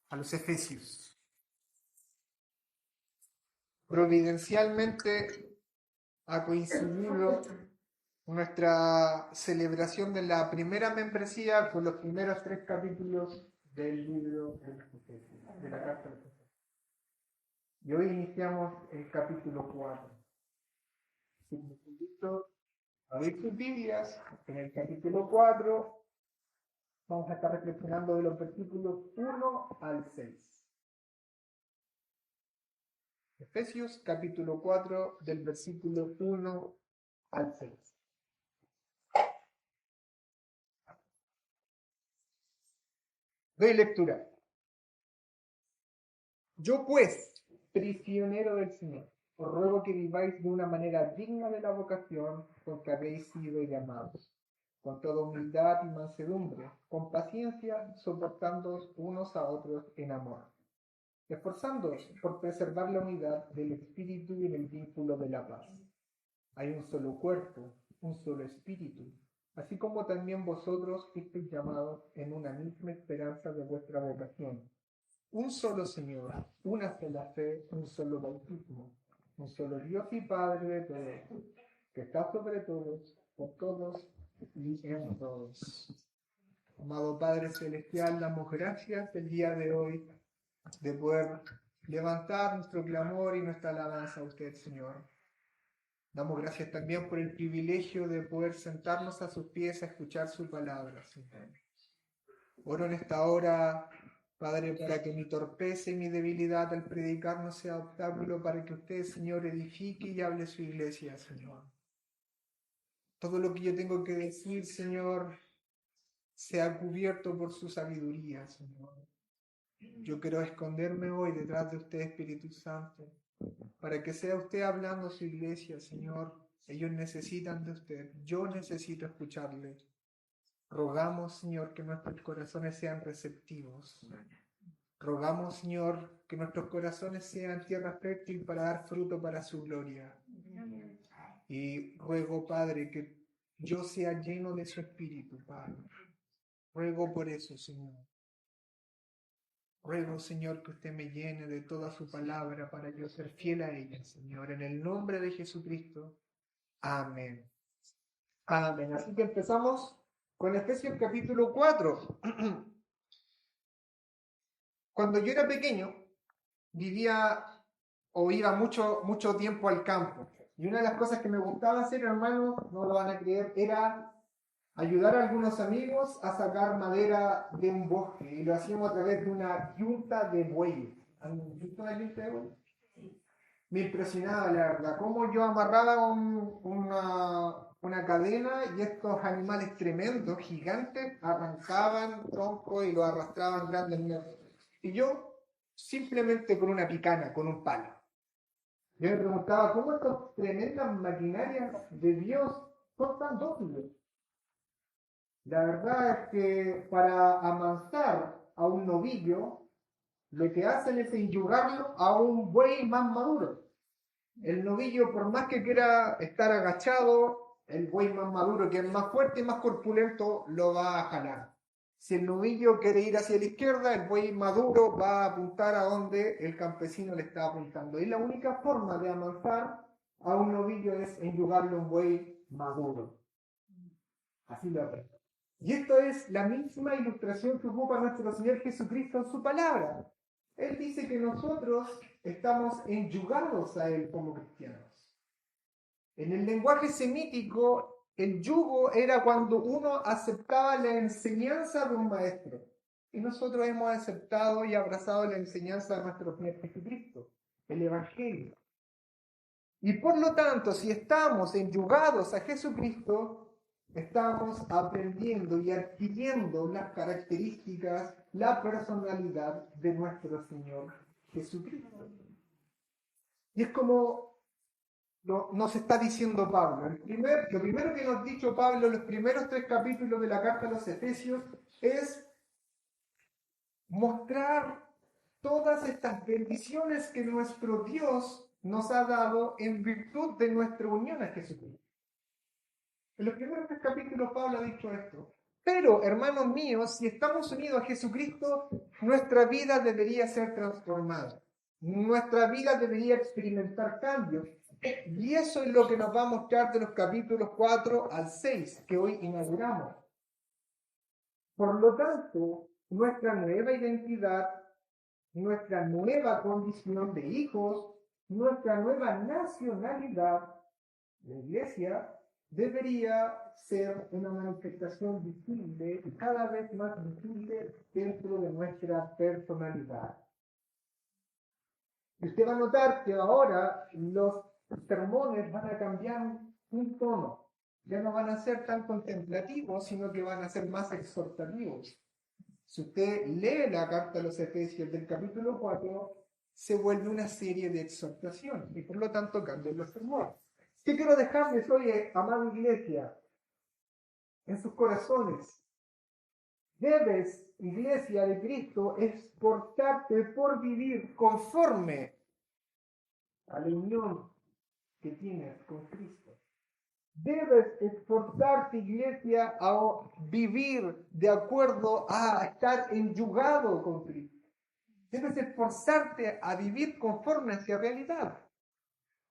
a los Efesios. Providencialmente ha coincidido nuestra celebración de la primera membresía con los primeros 3 capítulos del libro de la carta de Efesios. Y hoy iniciamos el capítulo 4. Si les invito a abrir sus Biblias, en el capítulo 4 vamos a estar reflexionando de los versículos 1 al 6. Efesios capítulo 4 del versículo 1 al 6. Doy lectura. Yo pues, prisionero del Señor, os ruego que viváis de una manera digna de la vocación con que habéis sido llamados, con toda humildad y mansedumbre, con paciencia, soportándoos unos a otros en amor, esforzándoos por preservar la unidad del Espíritu y en el vínculo de la paz. Hay un solo cuerpo, un solo Espíritu, así como también vosotros fuisteis llamados en una misma esperanza de vuestra vocación. Un solo Señor, una sola fe, un solo bautismo, un solo Dios y Padre de todos, que está sobre todos, por todos y en todos. Amado Padre Celestial, damos gracias el día de hoy de poder levantar nuestro clamor y nuestra alabanza a usted, Señor. Damos gracias también por el privilegio de poder sentarnos a sus pies a escuchar su palabra, Señor. Oro en esta hora, Padre, para que mi torpeza y mi debilidad al predicar no sea obstáculo para que usted, Señor, edifique y hable su iglesia, Señor. Todo lo que yo tengo que decir, Señor, sea cubierto por su sabiduría, Señor. Yo quiero esconderme hoy detrás de usted, Espíritu Santo, para que sea usted hablando a su iglesia, Señor. Ellos necesitan de usted, yo necesito escucharle. Rogamos, Señor, que nuestros corazones sean receptivos. Rogamos, Señor, que nuestros corazones sean tierra fértil para dar fruto para su gloria. Y ruego, Padre, que yo sea lleno de su Espíritu, Padre. Ruego por eso, Señor. Ruego, Señor, que usted me llene de toda su palabra para yo ser fiel a ella, Señor. En el nombre de Jesucristo. Amén. Amén. Así que empezamos con Efesios capítulo 4. Cuando yo era pequeño, vivía o iba mucho tiempo al campo. Y una de las cosas que me gustaba hacer, hermanos, no lo van a creer, era ayudar a algunos amigos a sacar madera de un bosque. Y lo hacíamos a través de una yunta de bueyes. ¿Han visto una yunta de bueyes? Me impresionaba, la verdad, cómo yo amarraba una cadena y estos animales tremendos, gigantes, arrancaban troncos y lo arrastraban grandes. Y yo, simplemente con una picana, con un palo. Yo me preguntaba, ¿cómo estas tremendas maquinarias de Dios son tan dóciles? La verdad es que para amansar a un novillo, lo que hacen es enyugarlo a un buey más maduro. El novillo, por más que quiera estar agachado, el buey más maduro, que es más fuerte y más corpulento, lo va a jalar. Si el novillo quiere ir hacia la izquierda, el buey maduro va a apuntar a donde el campesino le está apuntando. Y la única forma de amansar a un novillo es enyugarle a un buey maduro. Así lo aprende. Y esto es la misma ilustración que ocupa nuestro Señor Jesucristo en su palabra. Él dice que nosotros estamos enyugados a Él como cristianos. En el lenguaje semítico, el yugo era cuando uno aceptaba la enseñanza de un maestro. Y nosotros hemos aceptado y abrazado la enseñanza de nuestro Señor Jesucristo, el Evangelio. Y por lo tanto, si estamos enyugados a Jesucristo, estamos aprendiendo y adquiriendo las características, la personalidad de nuestro Señor Jesucristo. Y es como nos está diciendo Pablo. Lo primero que nos ha dicho Pablo en los primeros 3 capítulos de la carta a los Efesios es mostrar todas estas bendiciones que nuestro Dios nos ha dado en virtud de nuestra unión a Jesucristo. En los primeros 3 capítulos Pablo ha dicho esto. Pero, hermanos míos, si estamos unidos a Jesucristo, nuestra vida debería ser transformada. Nuestra vida debería experimentar cambios. Y eso es lo que nos va a mostrar de los capítulos 4 al 6, que hoy inauguramos. Por lo tanto, nuestra nueva identidad, nuestra nueva condición de hijos, nuestra nueva nacionalidad, la iglesia, debería ser una manifestación visible y cada vez más visible dentro de nuestra personalidad. Y usted va a notar que ahora los sermones van a cambiar un tono. Ya no van a ser tan contemplativos, sino que van a ser más exhortativos. Si usted lee la carta a los Efesios del capítulo 4, se vuelve una serie de exhortaciones y por lo tanto cambian los sermones. ¿Qué quiero dejarles hoy, amada iglesia? En sus corazones. Debes, iglesia de Cristo, esforzarte por vivir conforme a la unión que tienes con Cristo. Debes esforzarte, iglesia, a vivir de acuerdo a estar enyugado con Cristo. Debes esforzarte a vivir conforme a esa realidad.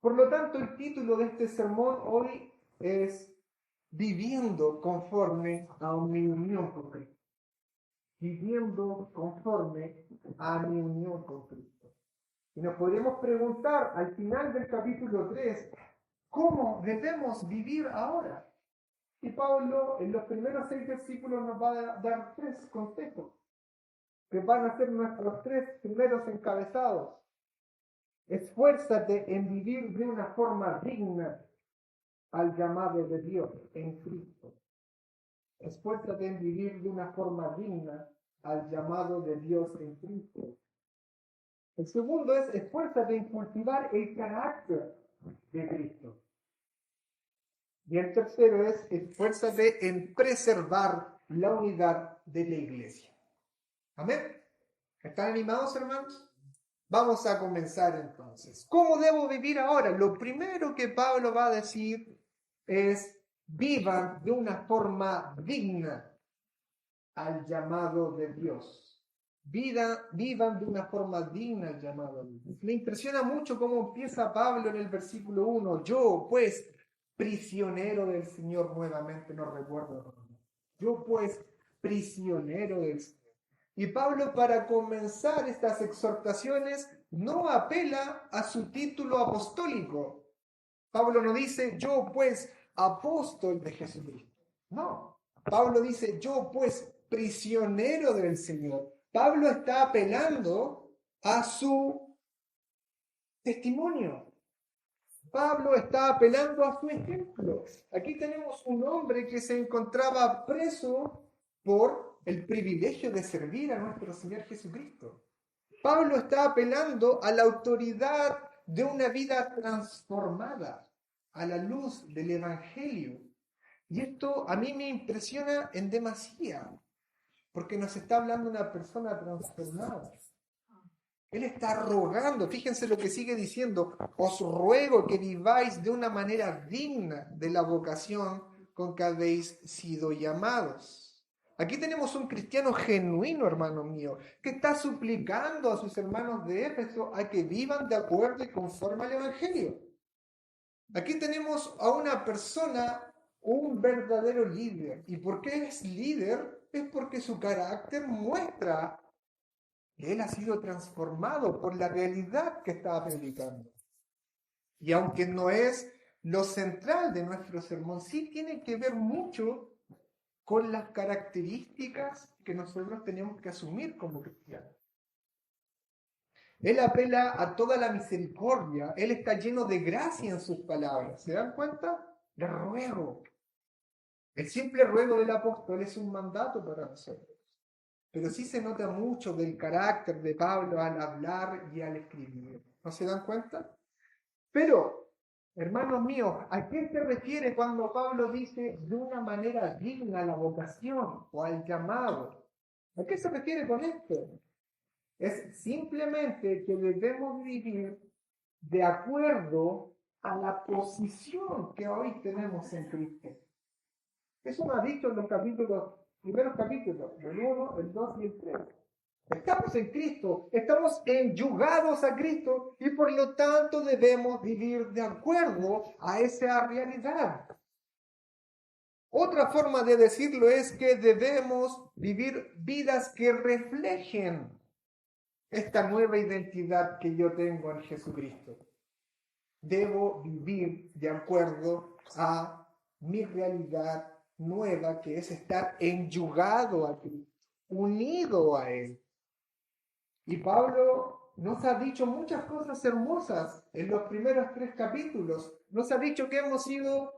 Por lo tanto, el título de este sermón hoy es Viviendo conforme a mi unión con Cristo. Viviendo conforme a mi unión con Cristo. Y nos podríamos preguntar al final del capítulo 3, ¿cómo debemos vivir ahora? Y Pablo en los primeros 6 versículos nos va a dar 3 consejos, que van a ser nuestros 3 primeros encabezados. Esfuérzate en vivir de una forma digna al llamado de Dios en Cristo. Esfuérzate en vivir de una forma digna al llamado de Dios en Cristo. El segundo es esfuérzate en cultivar el carácter de Cristo. Y el tercero es esfuérzate en preservar la unidad de la iglesia. Amén. ¿Están animados, hermanos? Vamos a comenzar entonces. ¿Cómo debo vivir ahora? Lo primero que Pablo va a decir es vivan de una forma digna al llamado de Dios. Vivan de una forma digna al llamado de Dios. Me impresiona mucho cómo empieza Pablo en el versículo 1. Yo, pues, prisionero del Señor, nuevamente no recuerdo. Yo, pues, prisionero del Señor. Y Pablo, para comenzar estas exhortaciones, no apela a su título apostólico. Pablo no dice, yo pues, apóstol de Jesucristo. No, Pablo dice, yo pues, prisionero del Señor. Pablo está apelando a su testimonio. Pablo está apelando a su ejemplo. Aquí tenemos un hombre que se encontraba preso por el privilegio de servir a nuestro Señor Jesucristo. Pablo está apelando a la autoridad de una vida transformada a la luz del Evangelio. Y esto a mí me impresiona en demasía, porque nos está hablando una persona transformada. Él está rogando, fíjense lo que sigue diciendo, os ruego que viváis de una manera digna de la vocación con que habéis sido llamados. Aquí tenemos un cristiano genuino, hermano mío, que está suplicando a sus hermanos de Éfeso a que vivan de acuerdo y conforme al Evangelio. Aquí tenemos a una persona, un verdadero líder. ¿Y por qué es líder? Es porque su carácter muestra que él ha sido transformado por la realidad que estaba predicando. Y aunque no es lo central de nuestro sermón, sí tiene que ver mucho con las características que nosotros tenemos que asumir como cristianos. Él apela a toda la misericordia, él está lleno de gracia en sus palabras. ¿Se dan cuenta? Le ruego. El simple ruego del apóstol es un mandato para nosotros. Pero sí se nota mucho del carácter de Pablo al hablar y al escribir. ¿No se dan cuenta? Pero, hermanos míos, ¿a qué se refiere cuando Pablo dice de una manera digna a la vocación o al llamado? ¿A qué se refiere con esto? Es simplemente que debemos vivir de acuerdo a la posición que hoy tenemos en Cristo. Eso lo ha dicho en los capítulos primeros capítulos, el 1, el 2 y el 3. Estamos en Cristo, estamos enyugados a Cristo y por lo tanto debemos vivir de acuerdo a esa realidad. Otra forma de decirlo es que debemos vivir vidas que reflejen esta nueva identidad que yo tengo en Jesucristo. Debo vivir de acuerdo a mi realidad nueva, que es estar enyugado a Cristo, unido a Él. Y Pablo nos ha dicho muchas cosas hermosas en los primeros 3 capítulos. Nos ha dicho que hemos sido,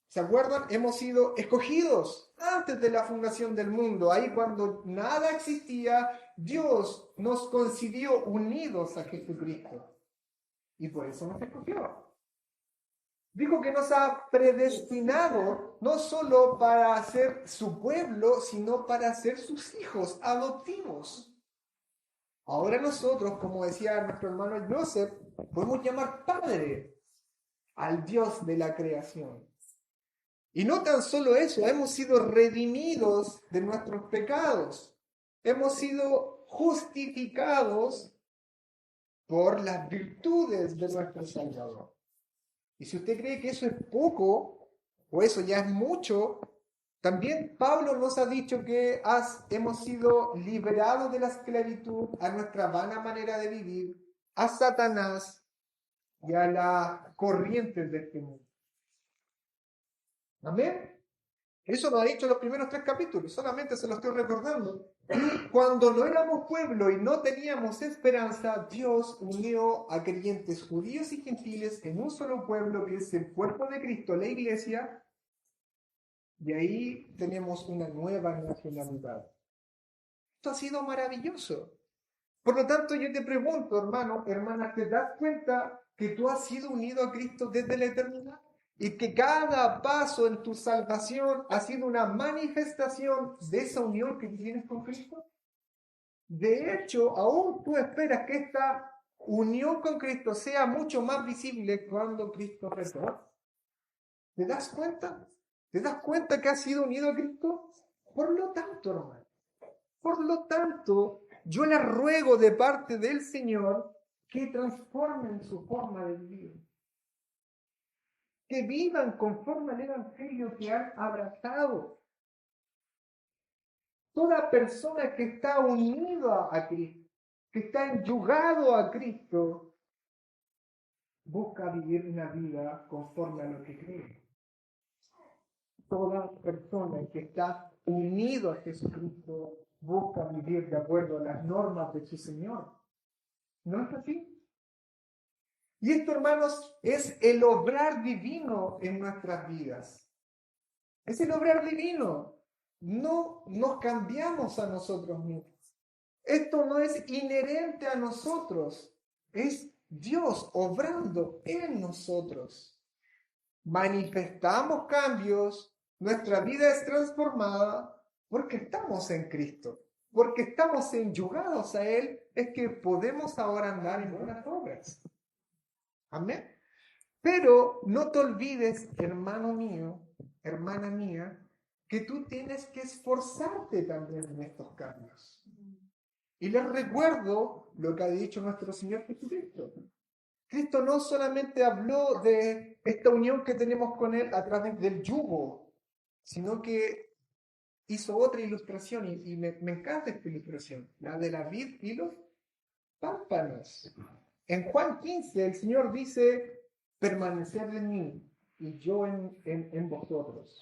¿se acuerdan? Hemos sido escogidos antes de la fundación del mundo. Ahí cuando nada existía, Dios nos concibió unidos a Jesucristo. Y por eso nos escogió. Dijo que nos ha predestinado no solo para ser su pueblo, sino para ser sus hijos adoptivos. Ahora nosotros, como decía nuestro hermano Joseph, podemos llamar Padre al Dios de la creación. Y no tan solo eso, hemos sido redimidos de nuestros pecados. Hemos sido justificados por las virtudes de nuestro Salvador. Y si usted cree que eso es poco, o eso ya es mucho, también Pablo nos ha dicho que hemos sido liberados de la esclavitud a nuestra vana manera de vivir, a Satanás y a las corrientes de este mundo. Amén. Eso lo ha dicho en los primeros 3 capítulos, solamente se lo estoy recordando. Y cuando no éramos pueblo y no teníamos esperanza, Dios unió a creyentes judíos y gentiles en un solo pueblo, que es el cuerpo de Cristo, la iglesia, y ahí tenemos una nueva nacionalidad. Esto ha sido maravilloso. Por lo tanto, yo te pregunto, hermano, hermana, ¿te das cuenta que tú has sido unido a Cristo desde la eternidad? Y que cada paso en tu salvación ha sido una manifestación de esa unión que tienes con Cristo. De hecho, aún tú esperas que esta unión con Cristo sea mucho más visible cuando Cristo retorne. ¿Te das cuenta? ¿Te das cuenta que has sido unido a Cristo? Por lo tanto, hermano, por lo tanto, yo le ruego de parte del Señor que transformen su forma de vivir. Que vivan conforme al Evangelio que han abrazado. Toda persona que está unida a Cristo, que está enyugado a Cristo, busca vivir una vida conforme a lo que cree. Toda persona que está unido a Jesucristo busca vivir de acuerdo a las normas de su Señor. ¿No es así? Y esto, hermanos, es el obrar divino en nuestras vidas. Es el obrar divino. No nos cambiamos a nosotros mismos. Esto no es inherente a nosotros. Es Dios obrando en nosotros. Manifestamos cambios. Nuestra vida es transformada porque estamos en Cristo. Porque estamos enyugados a Él, es que podemos ahora andar en buenas obras. Amén. Pero no te olvides, hermano mío, hermana mía, que tú tienes que esforzarte también en estos cambios. Y les recuerdo lo que ha dicho nuestro Señor Jesucristo. Cristo no solamente habló de esta unión que tenemos con Él a través del yugo, sino que hizo otra ilustración, y me encanta esta ilustración, la de la vid y los pámpanos. En Juan 15 el Señor dice: permanecer en mí y yo en vosotros.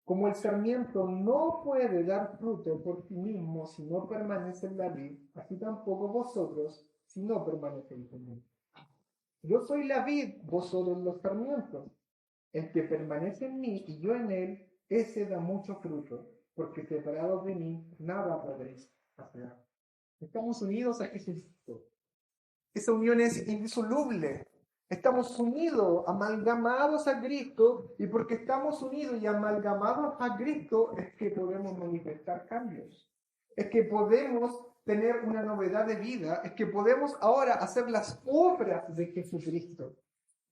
Como el sarmiento no puede dar fruto por sí mismo si no permanece en la vid, así tampoco vosotros si no permanecéis en mí. Yo soy la vid, vosotros los sarmientos. El que permanece en mí y yo en él, ese da mucho fruto, porque separados de mí nada podréis hacer. Estamos unidos a Jesucristo. Esa unión es indisoluble. Estamos unidos, amalgamados a Cristo, y porque estamos unidos y amalgamados a Cristo es que podemos manifestar cambios. Es que podemos tener una novedad de vida, es que podemos ahora hacer las obras de Jesucristo.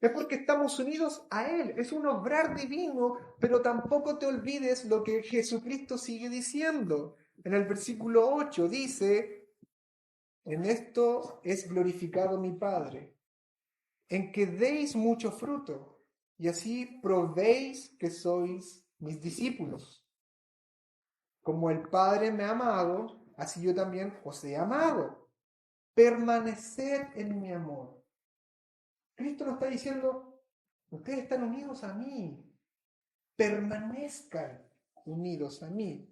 Es porque estamos unidos a Él. Es un obrar divino, pero tampoco te olvides lo que Jesucristo sigue diciendo. En el versículo 8 dice, en esto es glorificado mi Padre, en que deis mucho fruto, y así probéis que sois mis discípulos. Como el Padre me ha amado, así yo también os he amado. Permaneced en mi amor. Cristo nos está diciendo, ustedes están unidos a mí. Permanezcan unidos a mí.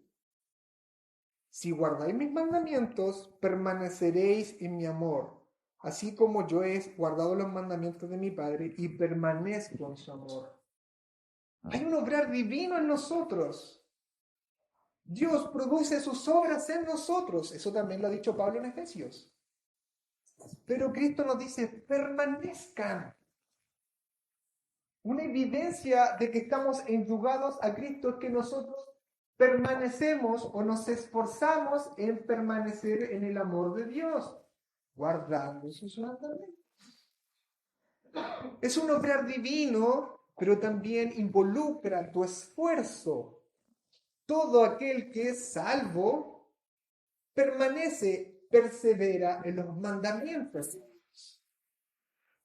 Si guardáis mis mandamientos, permaneceréis en mi amor, así como yo he guardado los mandamientos de mi Padre y permanezco en su amor. Hay un obrar divino en nosotros. Dios produce sus obras en nosotros. Eso también lo ha dicho Pablo en Efesios. Pero Cristo nos dice, permanezcan. Una evidencia de que estamos enyugados a Cristo es que nosotros permanecemos o nos esforzamos en permanecer en el amor de Dios, guardando sus mandamientos. Es un obrar divino, pero también involucra tu esfuerzo. Todo aquel que es salvo permanece, persevera en los mandamientos.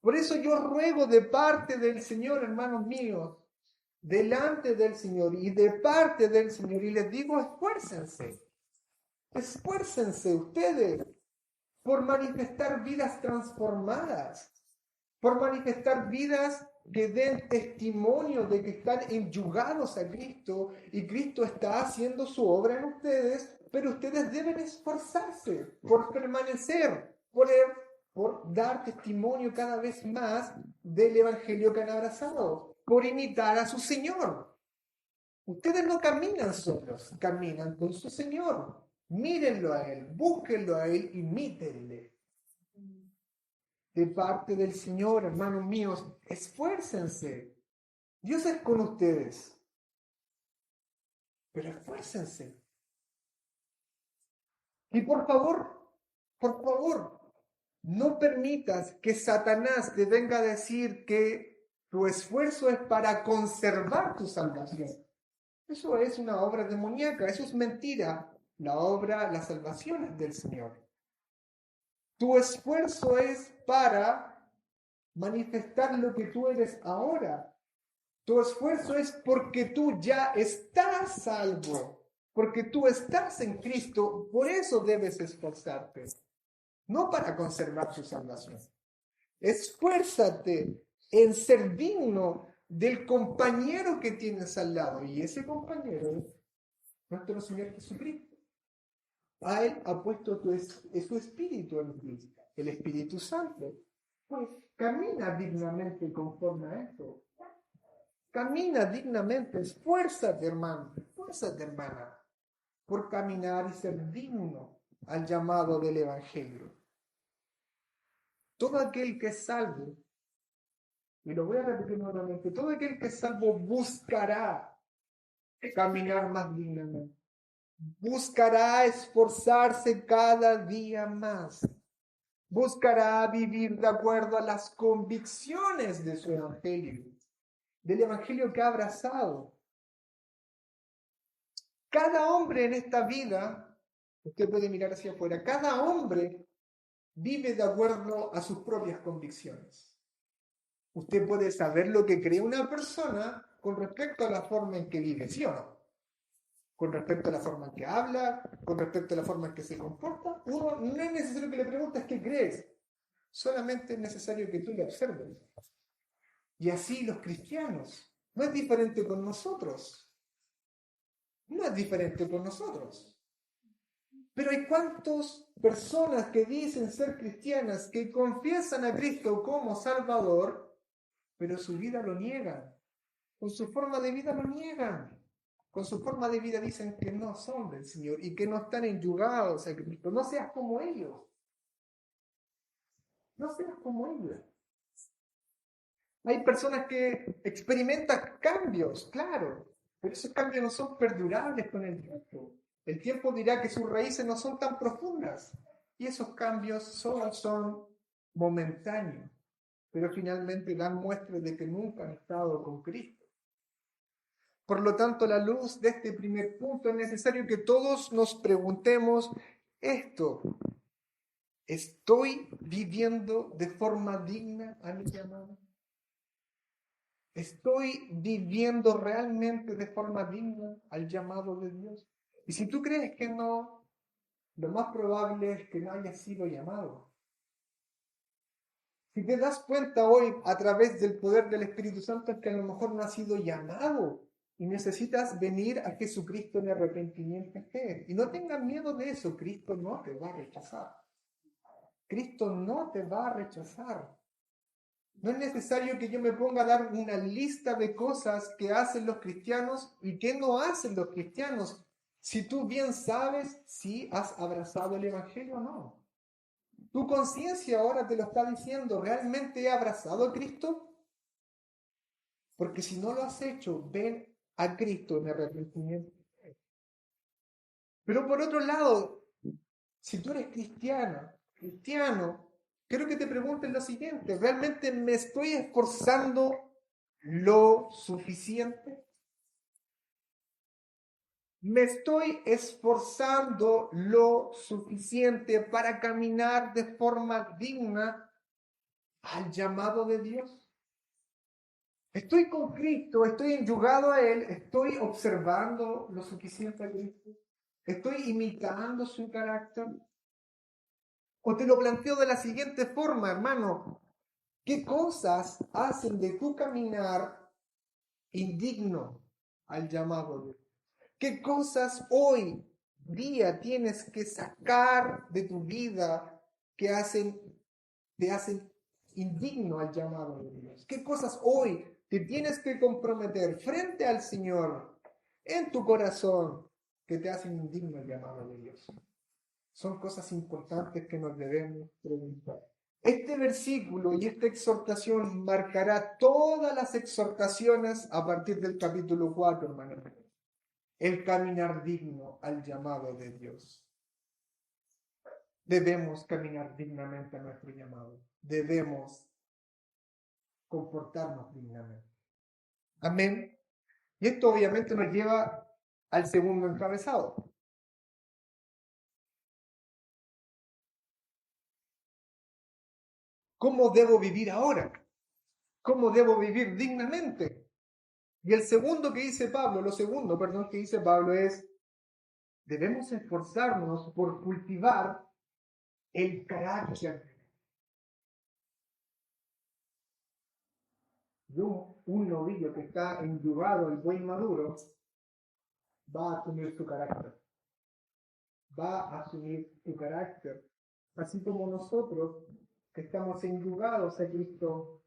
Por eso yo ruego de parte del Señor, hermanos míos, delante del Señor y de parte del Señor, y les digo, esfuércense ustedes por manifestar vidas transformadas, por manifestar vidas que den testimonio de que están enyugados a Cristo y Cristo está haciendo su obra en ustedes, pero ustedes deben esforzarse por permanecer, por dar testimonio cada vez más del Evangelio que han abrazado, por imitar a su Señor. Ustedes no caminan solos, caminan con su Señor. Mírenlo a Él, búsquenlo a Él, imítenle. De parte del Señor, hermanos míos, esfuércense. Dios es con ustedes, pero esfuércense. Y por favor, no permitas que Satanás te venga a decir que tu esfuerzo es para conservar tu salvación. Eso es una obra demoníaca, eso es mentira. La salvación es del Señor. Tu esfuerzo es para manifestar lo que tú eres ahora. Tu esfuerzo es porque tú ya estás salvo, porque tú estás en Cristo, por eso debes esforzarte, no para conservar tu salvación. Esfuérzate en ser digno del compañero que tienes al lado, y ese compañero es nuestro Señor Jesucristo. A Él ha puesto su Espíritu en ti, el Espíritu Santo. Pues camina dignamente conforme a esto. Camina dignamente, esfuérzate, hermano, esfuérzate, hermana, por caminar y ser digno al llamado del Evangelio. Todo aquel que es salvo, y lo voy a repetir nuevamente, todo aquel que es salvo buscará caminar más dignamente. Buscará esforzarse cada día más. Buscará vivir de acuerdo a las convicciones de su evangelio, del evangelio que ha abrazado. Cada hombre en esta vida, usted puede mirar hacia afuera, cada hombre vive de acuerdo a sus propias convicciones. Usted puede saber lo que cree una persona con respecto a la forma en que vive, ¿sí o no? Con respecto a la forma en que habla, con respecto a la forma en que se comporta. Uno no es necesario que le preguntes qué crees, solamente es necesario que tú le observes. Y así los cristianos. No es diferente con nosotros. No es diferente con nosotros. Pero hay cuántas personas que dicen ser cristianas, que confiesan a Cristo como Salvador, pero su vida lo niegan. Con su forma de vida lo niegan. Con su forma de vida dicen que no son del Señor y que no están enyugados a Cristo. No seas como ellos. No seas como ellos. Hay personas que experimentan cambios, claro, pero esos cambios no son perdurables con el tiempo. El tiempo dirá que sus raíces no son tan profundas y esos cambios solo son momentáneos. pero finalmente dan muestras de que nunca han estado con Cristo. Por lo tanto, a la luz de este primer punto, es necesario que todos nos preguntemos esto: ¿estoy viviendo de forma digna a mi llamado? ¿Estoy viviendo realmente de forma digna al llamado de Dios? Y si tú crees que no, lo más probable es que no hayas sido llamado. Si te das cuenta hoy a través del poder del Espíritu Santo, es que a lo mejor no has sido llamado y necesitas venir a Jesucristo en arrepentimiento y fe. Y no tengas miedo de eso, Cristo no te va a rechazar. Cristo no te va a rechazar. No es necesario que yo me ponga a dar una lista de cosas que hacen los cristianos y que no hacen los cristianos. Si tú bien sabes si has abrazado el Evangelio o no. Tu conciencia ahora te lo está diciendo: ¿realmente he abrazado a Cristo? Porque si no lo has hecho, ven a Cristo en arrepentimiento. Pero por otro lado, si tú eres cristiano, quiero que te preguntes lo siguiente: ¿realmente me estoy esforzando lo suficiente? ¿Me estoy esforzando lo suficiente para caminar de forma digna al llamado de Dios? Estoy con Cristo, estoy enyugado a Él, estoy observando lo suficiente a Cristo, estoy imitando su carácter. O te lo planteo de la siguiente forma, hermano: ¿qué cosas hacen de tu caminar indigno al llamado de Dios? ¿Qué cosas hoy día tienes que sacar de tu vida que te hacen indigno al llamado de Dios? ¿Qué cosas hoy te tienes que comprometer frente al Señor en tu corazón que te hacen indigno al llamado de Dios? Son cosas importantes que nos debemos preguntar. Este versículo y esta exhortación marcará todas las exhortaciones a partir del capítulo 4, hermano. El caminar digno al llamado de Dios. Debemos caminar dignamente a nuestro llamado. Debemos comportarnos dignamente. Amén. Y esto obviamente nos lleva al segundo encabezado. ¿Cómo debo vivir ahora? ¿Cómo debo vivir dignamente? Y el segundo que dice Pablo, que dice Pablo es: debemos esforzarnos por cultivar el carácter. Un novillo que está enyugado al buey maduro va a asumir su carácter. Va a asumir su carácter. Así como nosotros que estamos enyugados a Cristo,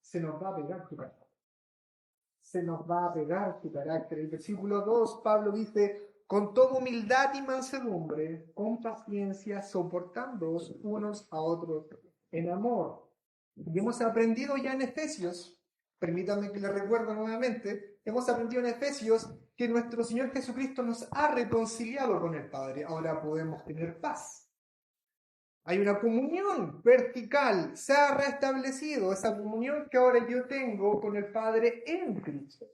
se nos va a pegar su carácter. Se nos va a pegar su carácter. El versículo 2, Pablo dice: con toda humildad y mansedumbre, con paciencia, soportándoos unos a otros en amor. Y hemos aprendido ya en Efesios, permítanme que les recuerdo nuevamente, hemos aprendido en Efesios que nuestro Señor Jesucristo nos ha reconciliado con el Padre. Ahora podemos tener paz. Hay una comunión vertical, se ha restablecido esa comunión que ahora yo tengo con el Padre en Cristo.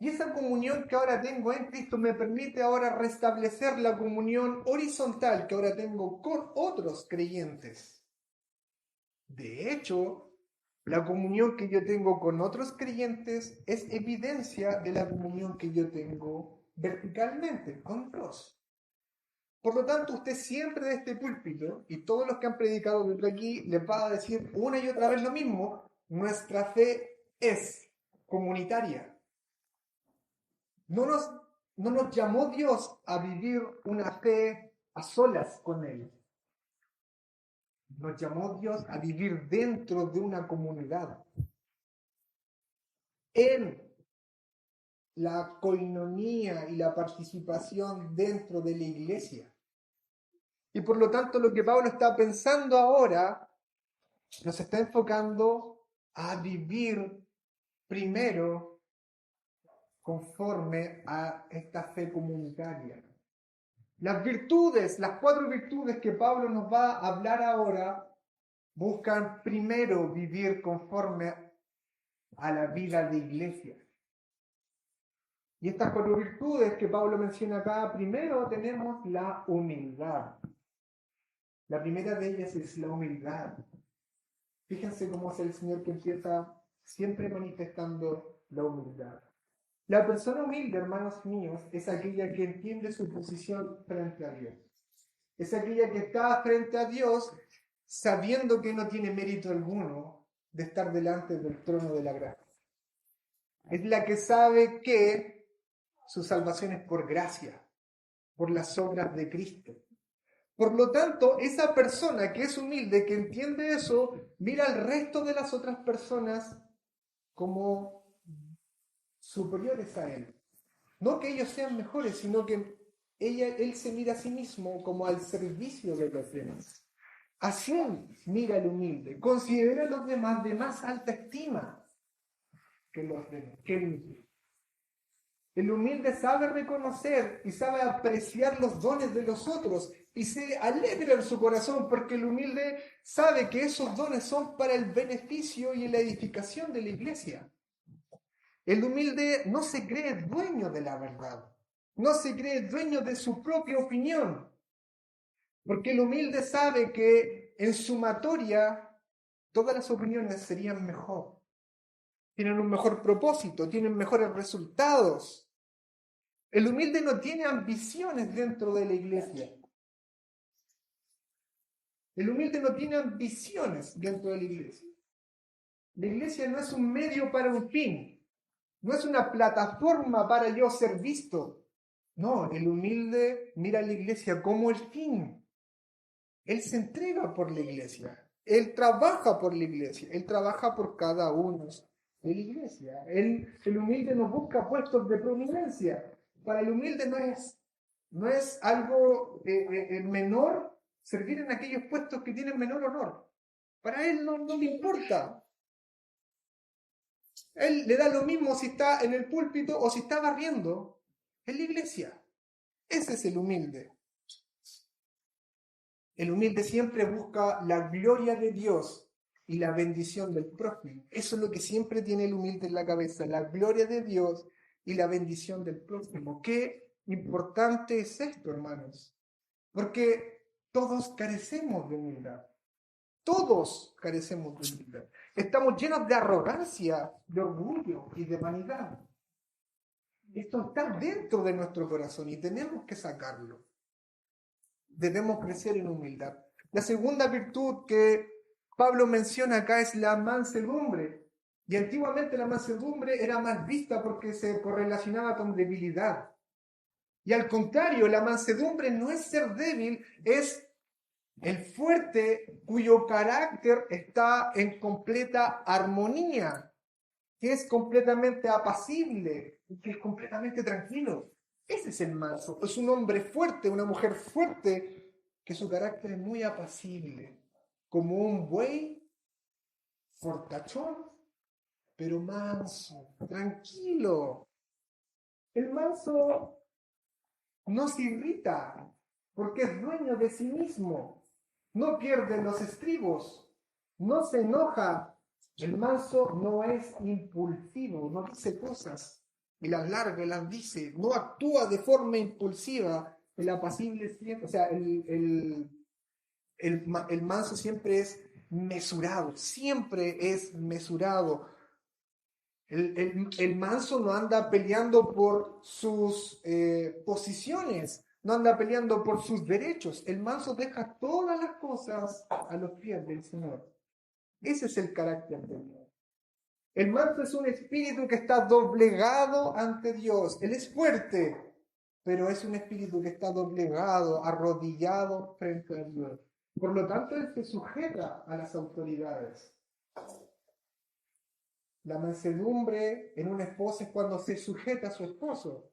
Y esa comunión que ahora tengo en Cristo me permite ahora restablecer la comunión horizontal que ahora tengo con otros creyentes. De hecho, la comunión que yo tengo con otros creyentes es evidencia de la comunión que yo tengo verticalmente con Dios. Por lo tanto, usted siempre de este púlpito, y todos los que han predicado desde aquí, les va a decir una y otra vez lo mismo: nuestra fe es comunitaria. No nos llamó Dios a vivir una fe a solas con Él. Nos llamó Dios a vivir dentro de una comunidad, en la coinonía y la participación dentro de la iglesia. Y por lo tanto, lo que Pablo está pensando ahora nos está enfocando a vivir primero conforme a esta fe comunitaria. Las virtudes, las 4 virtudes que Pablo nos va a hablar ahora, buscan primero vivir conforme a la vida de iglesia. Y estas 4 virtudes que Pablo menciona acá, primero tenemos la humildad. La primera de ellas es la humildad. Fíjense cómo es el Señor que empieza siempre manifestando la humildad. La persona humilde, hermanos míos, es aquella que entiende su posición frente a Dios. Es aquella que está frente a Dios sabiendo que no tiene mérito alguno de estar delante del trono de la gracia. Es la que sabe que su salvación es por gracia, por las obras de Cristo. Por lo tanto, esa persona que es humilde, que entiende eso, mira al resto de las otras personas como superiores a él. No que ellos sean mejores, sino que él se mira a sí mismo como al servicio de los demás. Así mira el humilde, considera a los demás de más alta estima que los demás, que él mismo. El humilde sabe reconocer y sabe apreciar los dones de los otros y se alegra en su corazón porque el humilde sabe que esos dones son para el beneficio y la edificación de la iglesia. El humilde no se cree dueño de la verdad, no se cree dueño de su propia opinión, porque el humilde sabe que en sumatoria todas las opiniones serían mejor, tienen un mejor propósito, tienen mejores resultados. El humilde no tiene ambiciones dentro de la iglesia. El humilde no tiene ambiciones dentro de la iglesia. La iglesia no es un medio para un fin, no es una plataforma para yo ser visto. No, el humilde mira a la iglesia como el fin. Él se entrega por la iglesia, él trabaja por la iglesia, él trabaja por cada uno de la iglesia. El humilde no busca puestos de prominencia. Para el humilde no es algo menor servir en aquellos puestos que tienen menor honor. Para él no le importa. Él le da lo mismo si está en el púlpito o si está barriendo en la iglesia. Ese es el humilde. El humilde siempre busca la gloria de Dios y la bendición del prójimo. Eso es lo que siempre tiene el humilde en la cabeza, la gloria de Dios y la bendición del prójimo. Qué importante es esto, hermanos, porque todos carecemos de humildad. Todos carecemos de humildad. Estamos llenos de arrogancia, de orgullo y de vanidad. Esto está dentro de nuestro corazón y tenemos que sacarlo. Debemos crecer en humildad. La segunda virtud que Pablo menciona acá es la mansedumbre. Y antiguamente la mansedumbre era más vista porque se correlacionaba con debilidad. Y al contrario, la mansedumbre no es ser débil, es el fuerte cuyo carácter está en completa armonía, que es completamente apacible, que es completamente tranquilo. Ese es el manso. Es un hombre fuerte, una mujer fuerte, que su carácter es muy apacible, como un buey fortachón, pero manso, tranquilo. El manso no se irrita porque es dueño de sí mismo, no pierde los estribos, no se enoja. El manso no es impulsivo, no dice cosas y las larga y las dice, no actúa de forma impulsiva. El apacible siempre, o sea, el manso siempre es mesurado, siempre es mesurado. El manso no anda peleando por sus posiciones, no anda peleando por sus derechos. El manso deja todas las cosas a los pies del Señor. Ese es el carácter de Dios. El manso es un espíritu que está doblegado ante Dios. Él es fuerte, pero es un espíritu que está doblegado, arrodillado frente a Dios. Por lo tanto, él se sujeta a las autoridades. La mansedumbre en una esposa es cuando se sujeta a su esposo.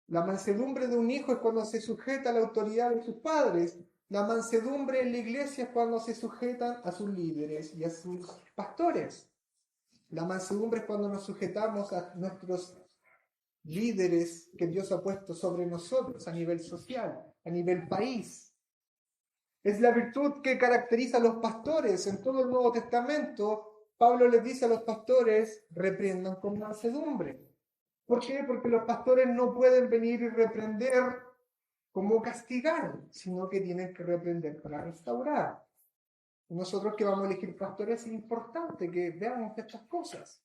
La mansedumbre de un hijo es cuando se sujeta a la autoridad de sus padres. La mansedumbre en la iglesia es cuando se sujetan a sus líderes y a sus pastores. La mansedumbre es cuando nos sujetamos a nuestros líderes que Dios ha puesto sobre nosotros a nivel social, a nivel país. Es la virtud que caracteriza a los pastores. En todo el Nuevo Testamento, Pablo les dice a los pastores, reprendan con mansedumbre. ¿Por qué? Porque los pastores no pueden venir y reprender como castigar, sino que tienen que reprender para restaurar. Nosotros que vamos a elegir pastores es importante que veamos estas cosas.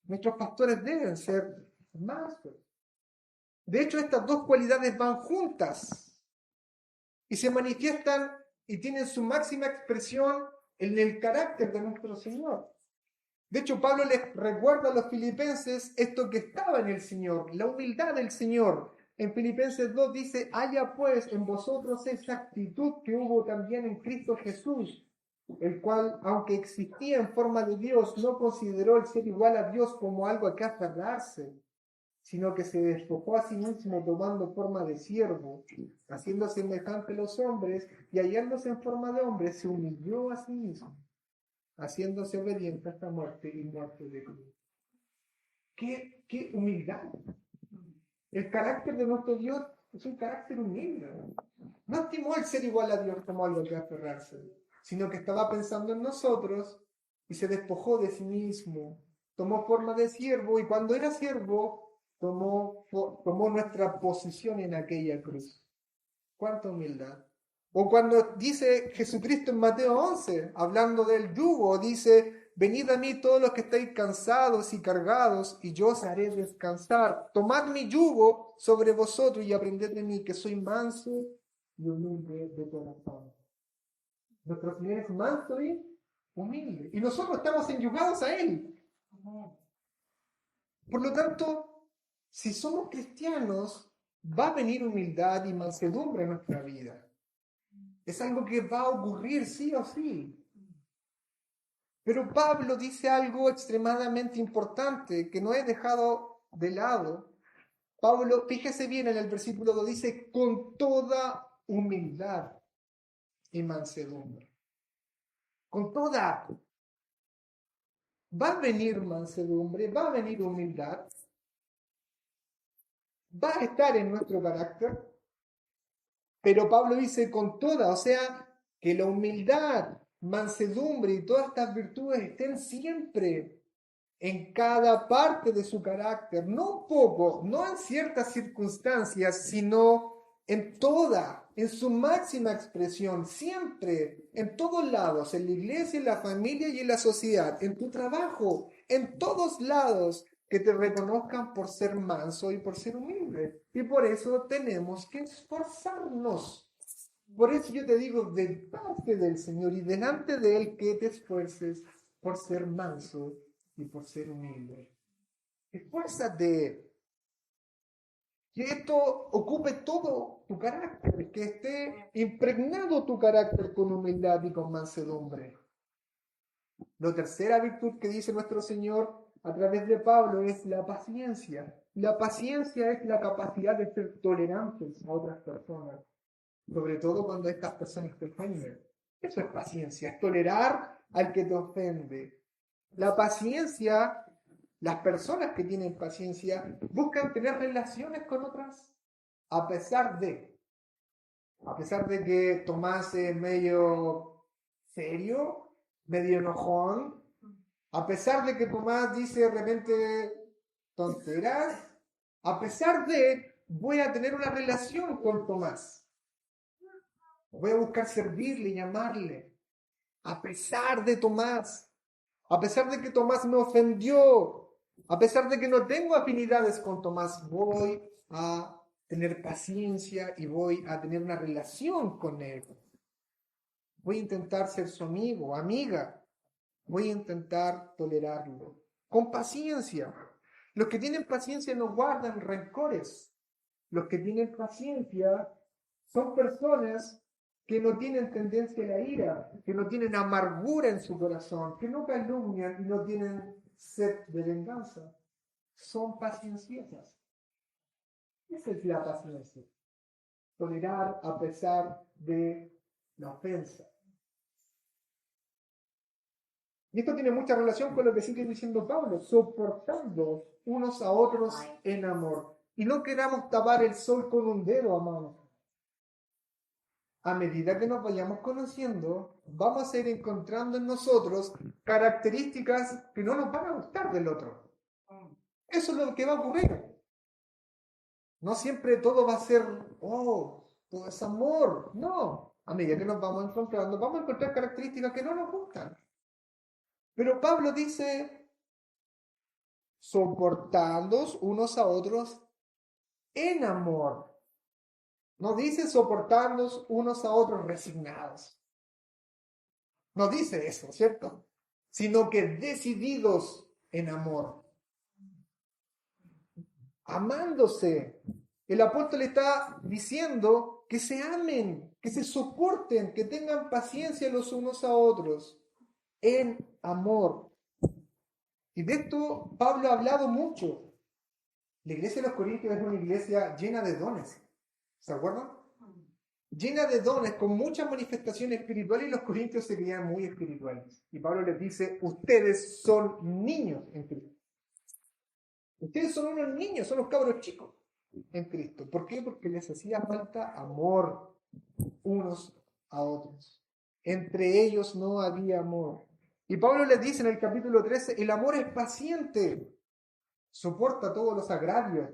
Nuestros pastores deben ser mansos. De hecho, estas dos cualidades van juntas y se manifiestan y tienen su máxima expresión en el carácter de nuestro Señor. De hecho, Pablo les recuerda a los filipenses esto que estaba en el Señor, la humildad del Señor. En Filipenses 2 dice, haya pues en vosotros esa actitud que hubo también en Cristo Jesús, el cual, aunque existía en forma de Dios, no consideró el ser igual a Dios como algo a que aferrarse, sino que se despojó a sí mismo tomando forma de siervo, haciendo semejante a los hombres, y hallándose en forma de hombre, se humilló a sí mismo, haciéndose obediente hasta muerte y muerte de cruz. ¡Qué humildad! El carácter de nuestro Dios es un carácter humilde. No estimó el ser igual a Dios como algo que aferrarse, sino que estaba pensando en nosotros y se despojó de sí mismo, tomó forma de siervo y cuando era siervo tomó nuestra posición en aquella cruz. ¡Cuánta humildad! O cuando dice Jesucristo en Mateo 11, hablando del yugo, dice, venid a mí todos los que estáis cansados y cargados, y yo os haré descansar. Tomad mi yugo sobre vosotros y aprended de mí, que soy manso y humilde de corazón. Nuestro Señor es manso y humilde. Y nosotros estamos enyugados a Él. Por lo tanto, si somos cristianos, va a venir humildad y mansedumbre en nuestra vida. Es algo que va a ocurrir sí o sí. Pero Pablo dice algo extremadamente importante que no he dejado de lado. Pablo, fíjese bien en el versículo 2, dice, con toda humildad y mansedumbre. Con toda. Va a venir mansedumbre, va a venir humildad, va a estar en nuestro carácter, pero Pablo dice con toda, o sea, que la humildad, mansedumbre y todas estas virtudes estén siempre en cada parte de su carácter, no un poco, no en ciertas circunstancias, sino en toda, en su máxima expresión, siempre, en todos lados, en la iglesia, en la familia y en la sociedad, en tu trabajo, en todos lados, que te reconozcan por ser manso y por ser humilde. Y por eso tenemos que esforzarnos. Por eso yo te digo, de parte del Señor y delante de Él, que te esfuerces por ser manso y por ser humilde. Esfuérzate. Que esto ocupe todo tu carácter, que esté impregnado tu carácter con humildad y con mansedumbre. La tercera virtud que dice nuestro Señor a través de Pablo es la paciencia. La paciencia es la capacidad de ser tolerantes a otras personas, sobre todo cuando estas personas te ofenden. Eso es paciencia, es tolerar al que te ofende. La paciencia, las personas que tienen paciencia buscan tener relaciones con otras a pesar de que Tomás es medio serio, medio enojón, a pesar de que Tomás dice de repente tonteras, a pesar de voy a tener una relación con Tomás, voy a buscar servirle y amarle, a pesar de Tomás, a pesar de que Tomás me ofendió, a pesar de que no tengo afinidades con Tomás, voy a tener paciencia y voy a tener una relación con él. Voy a intentar ser su amigo, amiga. Voy a intentar tolerarlo. Con paciencia. Los que tienen paciencia no guardan rencores. Los que tienen paciencia son personas que no tienen tendencia a la ira, que no tienen amargura en su corazón, que no calumnian y no tienen sed de venganza. Son pacienciosas. Esa es la paciencia. Tolerar a pesar de la ofensa. Y esto tiene mucha relación con lo que sigue diciendo Pablo, soportando unos a otros en amor. Y no queramos tapar el sol con un dedo, amados. a medida que nos vayamos conociendo, vamos a ir encontrando en nosotros características que no nos van a gustar del otro. Eso es lo que va a ocurrir. No siempre todo va a ser, oh, todo es amor. No, a medida que nos vamos encontrando, vamos a encontrar características que no nos gustan. Pero Pablo dice, soportándoos unos a otros en amor. No dice soportándoos unos a otros resignados. No dice eso, ¿cierto? Sino que decididos en amor. Amándose. El apóstol está diciendo que se amen, que se soporten, que tengan paciencia los unos a otros en amor. Y de esto Pablo ha hablado mucho. La iglesia de los Corintios es una iglesia llena de dones. ¿Se acuerdan? Llena de dones, con muchas manifestaciones espirituales, y los corintios se creían muy espirituales. Y Pablo les dice, ustedes son niños en Cristo. Ustedes son unos niños, son los cabros chicos en Cristo. ¿Por qué? Porque les hacía falta amor unos a otros. Entre ellos no había amor. Y Pablo les dice en el capítulo 13, el amor es paciente, soporta todos los agravios,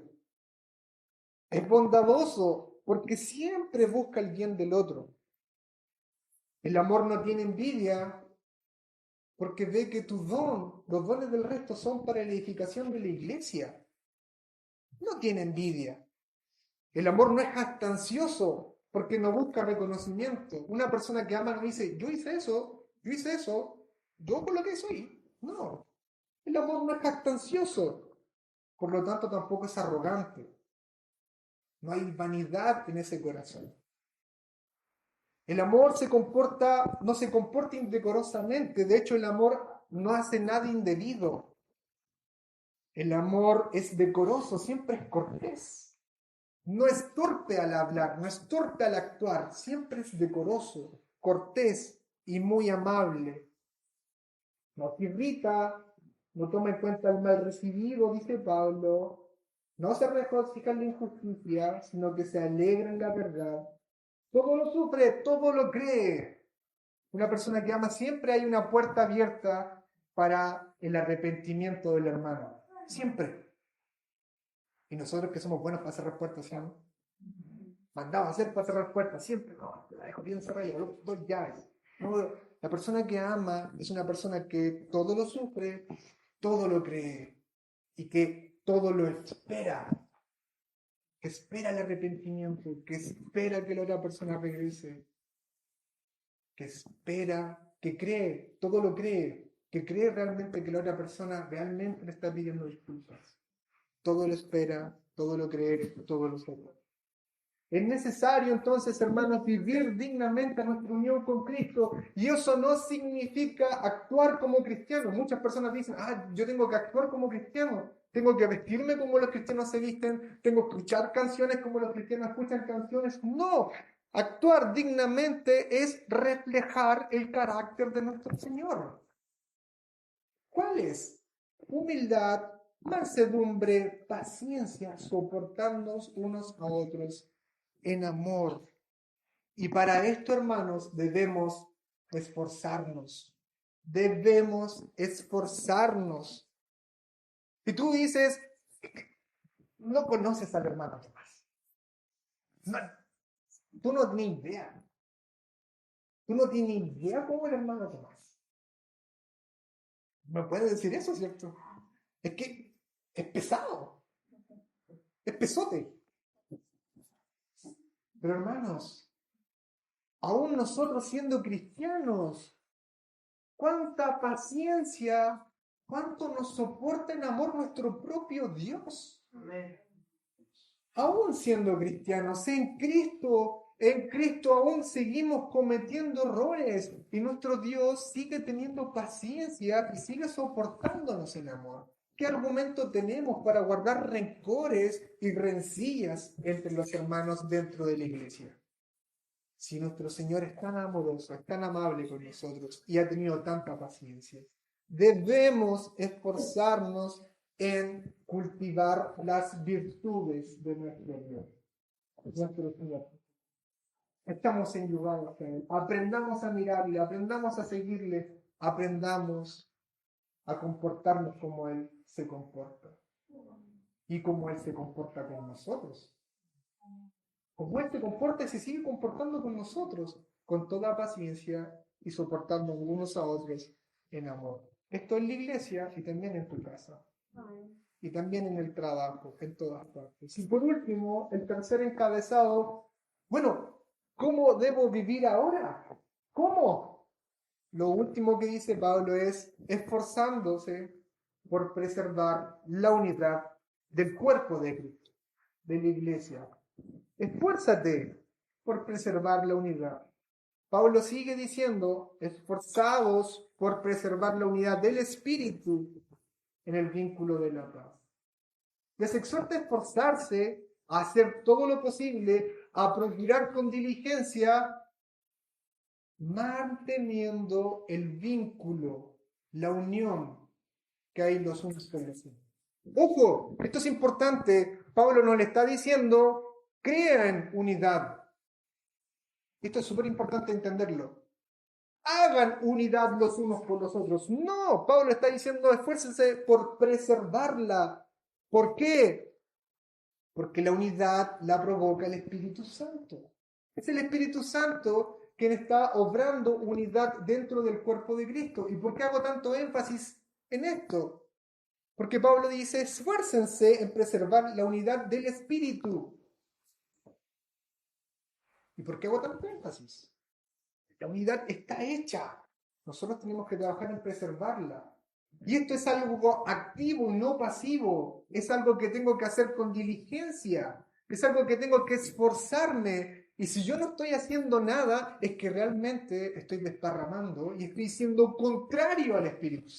es bondadoso, porque siempre busca el bien del otro. El amor no tiene envidia, porque ve que tu don, los dones del resto son para la edificación de la iglesia. No tiene envidia. El amor no es jactancioso, porque no busca reconocimiento. Una persona que ama no dice, yo hice eso, yo por lo que soy. No. El amor no es jactancioso, por lo tanto tampoco es arrogante. No hay vanidad en ese corazón. El amor no se comporta indecorosamente. De hecho, el amor no hace nada indebido. El amor es decoroso, siempre es cortés. No es torpe al hablar, no es torpe al actuar, siempre es decoroso, cortés y muy amable. No se irrita, no toma en cuenta el mal recibido, dice Pablo. No se regocija en la injusticia, sino que se alegra en la verdad. Todo lo sufre, todo lo cree. Una persona que ama siempre hay una puerta abierta para el arrepentimiento del hermano. Siempre. Y nosotros que somos buenos para cerrar puertas, ¿sí, no? Mandamos a hacer para cerrar puertas, siempre. No, la dejo bien cerrada, dos llaves. No, la persona que ama es una persona que todo lo sufre, todo lo cree y que todo lo espera. Que espera el arrepentimiento, que espera que la otra persona regrese, que espera, que cree, todo lo cree, que cree realmente que la otra persona realmente le está pidiendo disculpas. Todo lo espera, todo lo cree, todo lo soporta. Es necesario entonces, hermanos, vivir dignamente nuestra unión con Cristo, y eso no significa actuar como cristianos. Muchas personas dicen, yo tengo que actuar como cristiano, tengo que vestirme como los cristianos se visten, tengo que escuchar canciones como los cristianos escuchan canciones. No, actuar dignamente es reflejar el carácter de nuestro Señor. ¿Cuál es? Humildad, mansedumbre, paciencia, soportarnos unos a otros en amor. Y para esto, hermanos, debemos esforzarnos. Debemos esforzarnos. Y tú dices, no conoces al hermano Tomás. No, tú no tienes idea. Tú no tienes idea cómo el hermano Tomás. ¿Me puedes decir eso, cierto? Es que es pesado. Es pesote. Pero hermanos, aún nosotros siendo cristianos, cuánta paciencia, cuánto nos soporta en amor nuestro propio Dios. Amén. Aún siendo cristianos, en Cristo aún seguimos cometiendo errores y nuestro Dios sigue teniendo paciencia y sigue soportándonos en amor. ¿Qué argumento tenemos para guardar rencores y rencillas entre los hermanos dentro de la iglesia? Si nuestro Señor es tan amoroso, es tan amable con nosotros y ha tenido tanta paciencia, debemos esforzarnos en cultivar las virtudes de nuestro Dios, nuestro Señor. estamos enyugados a Él. Aprendamos a mirarle, aprendamos a seguirle, aprendamos a comportarnos como Él se comporta y como Él se comporta con nosotros. Como Él se comporta y se sigue comportando con nosotros, con toda paciencia y soportando unos a otros en amor. Esto en la iglesia y también en tu casa. Y también en el trabajo, en todas partes. Y por último, el tercer encabezado, bueno, ¿cómo debo vivir ahora? ¿Cómo? Lo último que dice Pablo es esforzándose por preservar la unidad del cuerpo de Cristo, de la iglesia. Esfuérzate por preservar la unidad. Pablo sigue diciendo, esforzados por preservar la unidad del espíritu en el vínculo de la paz. Les exhorta a esforzarse, a hacer todo lo posible, a procurar con diligencia, manteniendo el vínculo, la unión que hay los unos con los otros. Ojo, esto es importante. Pablo no le está diciendo, crean unidad. Esto es súper importante entenderlo. Hagan unidad los unos con los otros. No, Pablo está diciendo, esfuércense por preservarla. ¿Por qué? Porque la unidad la provoca el Espíritu Santo. Es el Espíritu Santo quien está obrando unidad dentro del cuerpo de Cristo. ¿Y por qué hago tanto énfasis en esto? Porque Pablo dice, esfuércense en preservar la unidad del Espíritu. ¿Y por qué hago tanto énfasis? La unidad está hecha. Nosotros tenemos que trabajar en preservarla. Y esto es algo activo y no pasivo. Es algo que tengo que hacer con diligencia. Es algo que tengo que esforzarme. Y si yo no estoy haciendo nada, es que realmente estoy desparramando y estoy siendo contrario al Espíritu.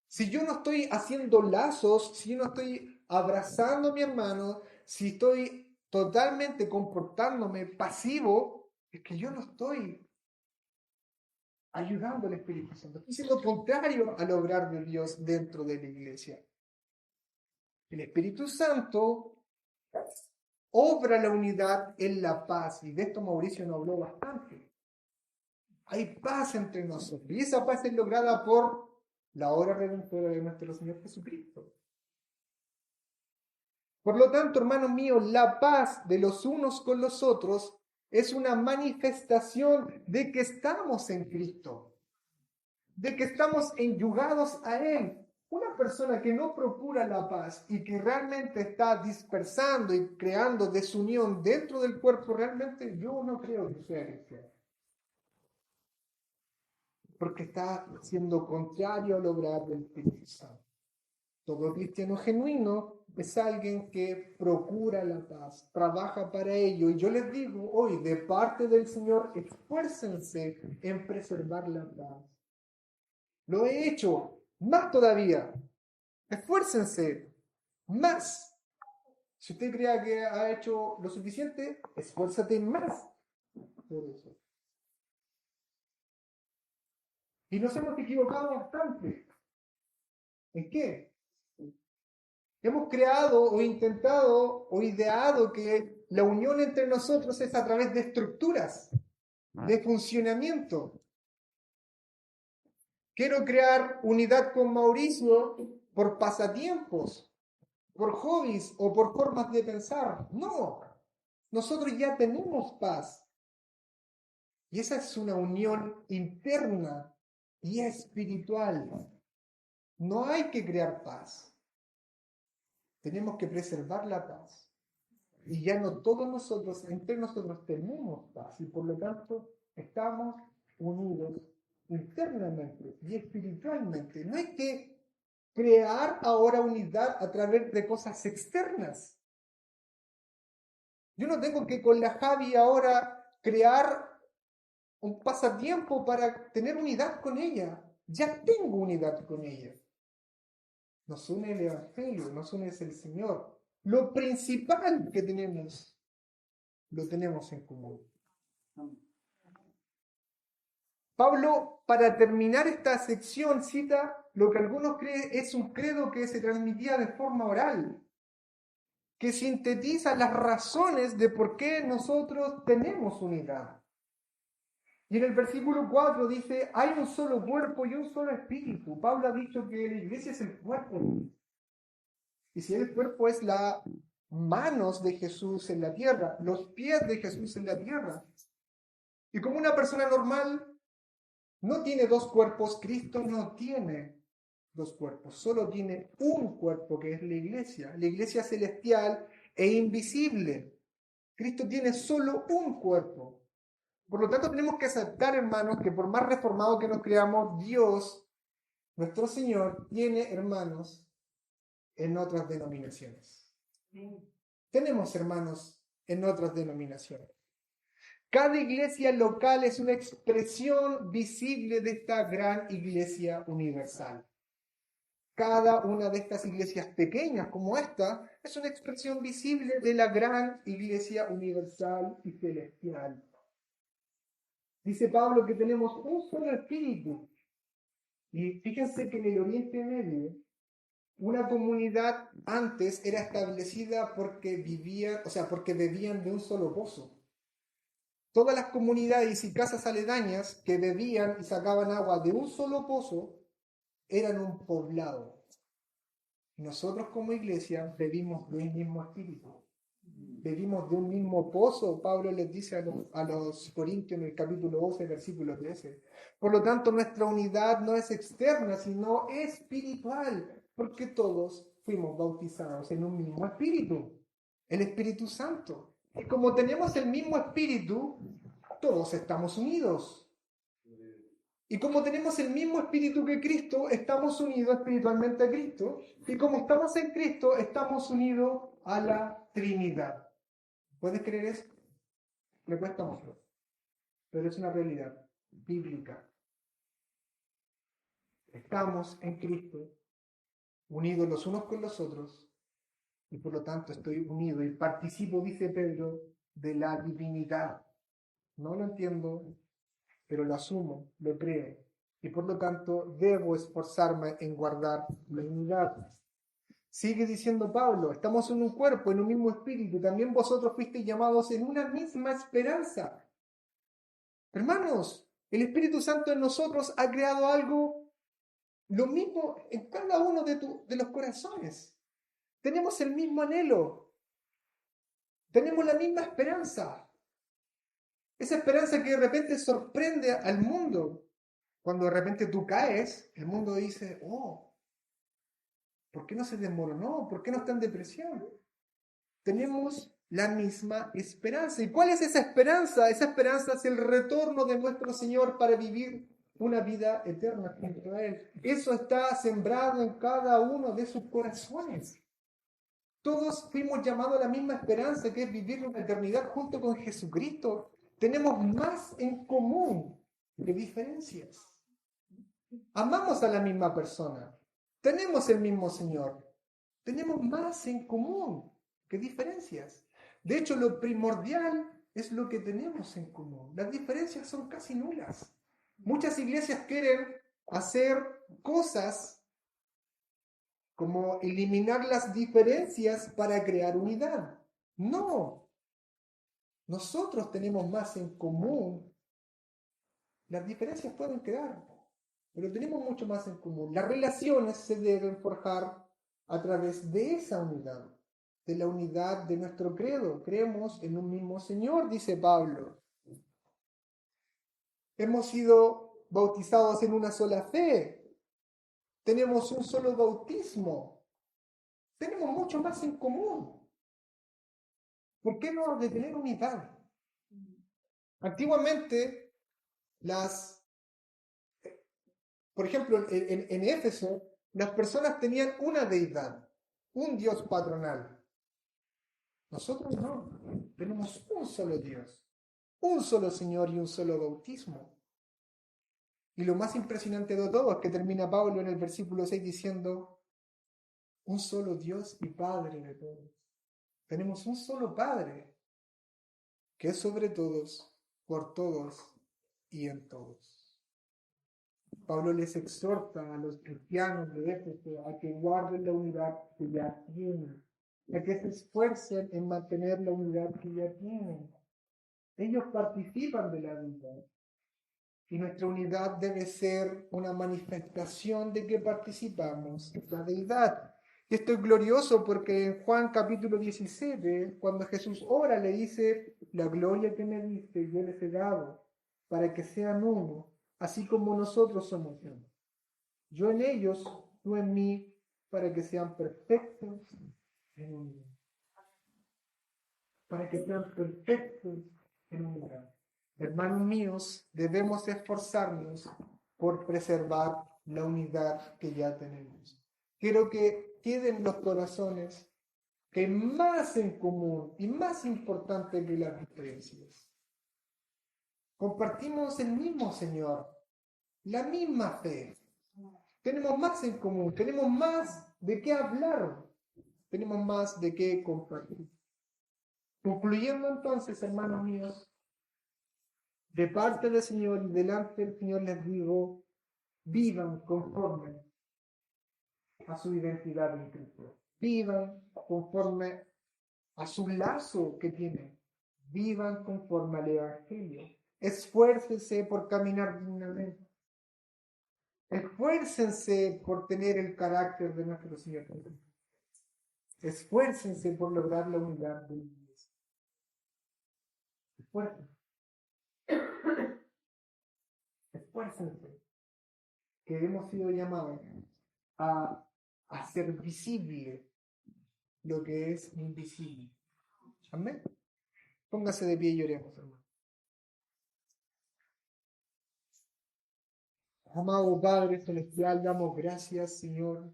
Si yo no estoy haciendo lazos, si yo no estoy abrazando a mi hermano, si estoy totalmente comportándome pasivo, es que yo no estoy ayudando al Espíritu Santo. Estoy siendo contrario al obrar de Dios dentro de la iglesia. El Espíritu Santo obra la unidad en la paz, y de esto Mauricio nos habló bastante. Hay paz entre nosotros, y esa paz es lograda por la obra redentora de nuestro Señor Jesucristo. Por lo tanto, hermanos míos, la paz de los unos con los otros es una manifestación de que estamos en Cristo, de que estamos enyugados a Él. Una persona que no procura la paz y que realmente está dispersando y creando desunión dentro del cuerpo, realmente yo no creo que sea cristiano. Porque está siendo contrario al obrar del Espíritu Santo. Todo cristiano genuino es alguien que procura la paz, trabaja para ello. Y yo les digo hoy, de parte del Señor, esfuércense en preservar la paz. Lo he hecho, más todavía. Esfuércense, más. Si usted crea que ha hecho lo suficiente, esfuérzate más por eso. Y nos hemos equivocado bastante. ¿En qué? Hemos creado o intentado o ideado que la unión entre nosotros es a través de estructuras, de funcionamiento. Quiero crear unidad con Mauricio por pasatiempos, por hobbies o por formas de pensar. No, nosotros ya tenemos paz. Y esa es una unión interna y espiritual. No hay que crear paz. Tenemos que preservar la paz. Y ya no todos nosotros, entre nosotros tenemos paz. Y por lo tanto estamos unidos internamente y espiritualmente. No hay que crear ahora unidad a través de cosas externas. Yo no tengo que con la Javi ahora crear un pasatiempo para tener unidad con ella. Ya tengo unidad con ella. Nos une el Evangelio, nos une el Señor. Lo principal que tenemos, lo tenemos en común. Pablo, para terminar esta sección, cita lo que algunos creen es un credo que se transmitía de forma oral. que sintetiza las razones de por qué nosotros tenemos unidad. Y en el versículo 4 dice, hay un solo cuerpo y un solo espíritu. Pablo ha dicho que la iglesia es el cuerpo. Y si el cuerpo es las manos de Jesús en la tierra, los pies de Jesús en la tierra. Y como una persona normal no tiene dos cuerpos, Cristo no tiene dos cuerpos, solo tiene un cuerpo que es la iglesia celestial e invisible. Cristo tiene solo un cuerpo. Por lo tanto, tenemos que aceptar, hermanos, que por más reformado que nos creamos, Dios, nuestro Señor, tiene hermanos en otras denominaciones. Tenemos hermanos en otras denominaciones. Cada iglesia local es una expresión visible de esta gran iglesia universal. Cada una de estas iglesias pequeñas como esta es una expresión visible de la gran iglesia universal y celestial. Dice Pablo que tenemos un solo espíritu. Y fíjense que en el Oriente Medio, una comunidad antes era establecida porque porque bebían de un solo pozo. Todas las comunidades y casas aledañas que bebían y sacaban agua de un solo pozo eran un poblado. Nosotros como iglesia bebimos de un mismo espíritu. Bebimos de un mismo pozo, Pablo les dice a los Corintios en el capítulo 12, versículo 13. Por lo tanto, nuestra unidad no es externa, sino espiritual, porque todos fuimos bautizados en un mismo espíritu, el Espíritu Santo. Y como tenemos el mismo espíritu, todos estamos unidos. Y como tenemos el mismo espíritu que Cristo, estamos unidos espiritualmente a Cristo. Y como estamos en Cristo, estamos unidos a la Trinidad. ¿Puedes creer eso? Me cuesta mucho, pero es una realidad bíblica. Estamos en Cristo, unidos los unos con los otros, y por lo tanto estoy unido y participo, dice Pedro, de la divinidad. No lo entiendo, pero lo asumo, lo creo, y por lo tanto debo esforzarme en guardar la unidad. Sigue diciendo Pablo, estamos en un cuerpo, en un mismo espíritu, también vosotros fuisteis llamados en una misma esperanza. Hermanos, el Espíritu Santo en nosotros ha creado algo, lo mismo en cada uno de los corazones. Tenemos el mismo anhelo, tenemos la misma esperanza. Esa esperanza que de repente sorprende al mundo. Cuando de repente tú caes, el mundo dice, oh, ¿por qué no se desmoronó? ¿Por qué no está en depresión? Tenemos la misma esperanza. ¿Y cuál es esa esperanza? Esa esperanza es el retorno de nuestro Señor para vivir una vida eterna junto a Él. Eso está sembrado en cada uno de sus corazones. Todos fuimos llamados a la misma esperanza, que es vivir una eternidad junto con Jesucristo. Tenemos más en común que diferencias. Amamos a la misma persona. Tenemos el mismo Señor. Tenemos más en común que diferencias. De hecho, lo primordial es lo que tenemos en común. Las diferencias son casi nulas. Muchas iglesias quieren hacer cosas como eliminar las diferencias para crear unidad. No. Nosotros tenemos más en común. Las diferencias pueden quedar, pero tenemos mucho más en común. Las relaciones se deben forjar a través de esa unidad, de la unidad de nuestro credo. Creemos en un mismo Señor, dice Pablo. Hemos sido bautizados en una sola fe. Tenemos un solo bautismo. Tenemos mucho más en común. ¿Por qué no de tener unidad? Antiguamente, por ejemplo, en Éfeso, las personas tenían una deidad, un Dios patronal. Nosotros no, tenemos un solo Dios, un solo Señor y un solo bautismo. Y lo más impresionante de todo es que termina Pablo en el versículo 6 diciendo, un solo Dios y Padre de todos. Tenemos un solo Padre, que es sobre todos, por todos y en todos. Pablo les exhorta a los cristianos de Éfeso a que guarden la unidad que ya tienen. a que se esfuercen en mantener la unidad que ya tienen. Ellos participan de la vida. Y nuestra unidad debe ser una manifestación de que participamos en la deidad. Y esto es glorioso porque en Juan capítulo 17, cuando Jesús ora, le dice, la gloria que me diste yo les he dado, para que sean uno, así como nosotros somos uno. Yo en ellos, tú en mí, para que sean perfectos en unidad. Para que sean perfectos en unidad. Hermanos míos, debemos esforzarnos por preservar la unidad que ya tenemos. Quiero que queden los corazones que hay más en común y más importante que las diferencias. Compartimos el mismo Señor, la misma fe. Tenemos más en común, tenemos más de qué hablar, tenemos más de qué compartir. Concluyendo entonces, hermanos míos, de parte del Señor y delante del Señor les digo, vivan conforme a su identidad en Cristo. Vivan conforme a su lazo que tienen. Vivan conforme al Evangelio. Esfuércense por caminar dignamente. Esfuércense por tener el carácter de nuestro Señor Jesucristo. Esfuércense por lograr la unidad de la iglesia. Esfuércense. Esfuércense. Que hemos sido llamados a hacer visible lo que es invisible. Amén. Póngase de pie y oremos, hermano. Amado Padre Celestial, damos gracias, Señor,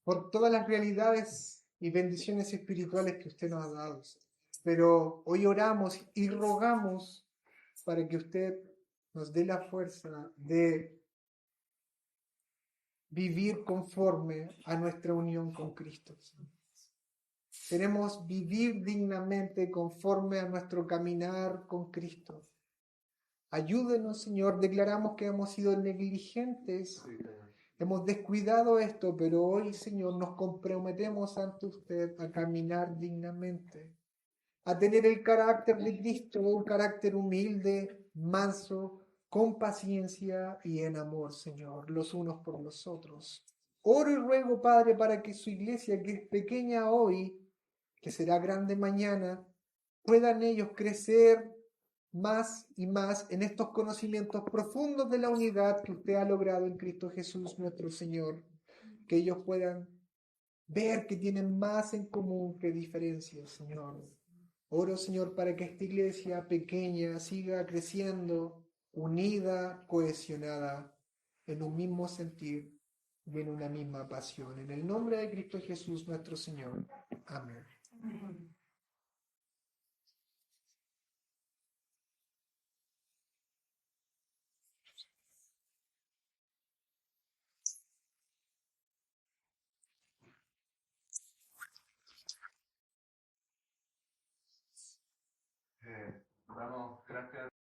por todas las realidades y bendiciones espirituales que usted nos ha dado. Pero hoy oramos y rogamos para que usted nos dé la fuerza de vivir conforme a nuestra unión con Cristo. Queremos vivir dignamente conforme a nuestro caminar con Cristo. Ayúdenos, Señor. Declaramos que hemos sido negligentes, hemos descuidado esto, pero hoy, Señor, nos comprometemos ante usted a caminar dignamente, a tener el carácter de Cristo, un carácter humilde, manso, con paciencia y en amor, Señor, los unos por los otros. Oro y ruego, Padre, para que su iglesia, que es pequeña hoy, que será grande mañana, puedan ellos crecer más y más en estos conocimientos profundos de la unidad que usted ha logrado en Cristo Jesús nuestro Señor, que ellos puedan ver que tienen más en común que diferencias, Señor. Oro, Señor, para que esta iglesia pequeña siga creciendo, unida, cohesionada, en un mismo sentir y en una misma pasión. En el nombre de Cristo Jesús nuestro Señor. Amén. Damos gracias.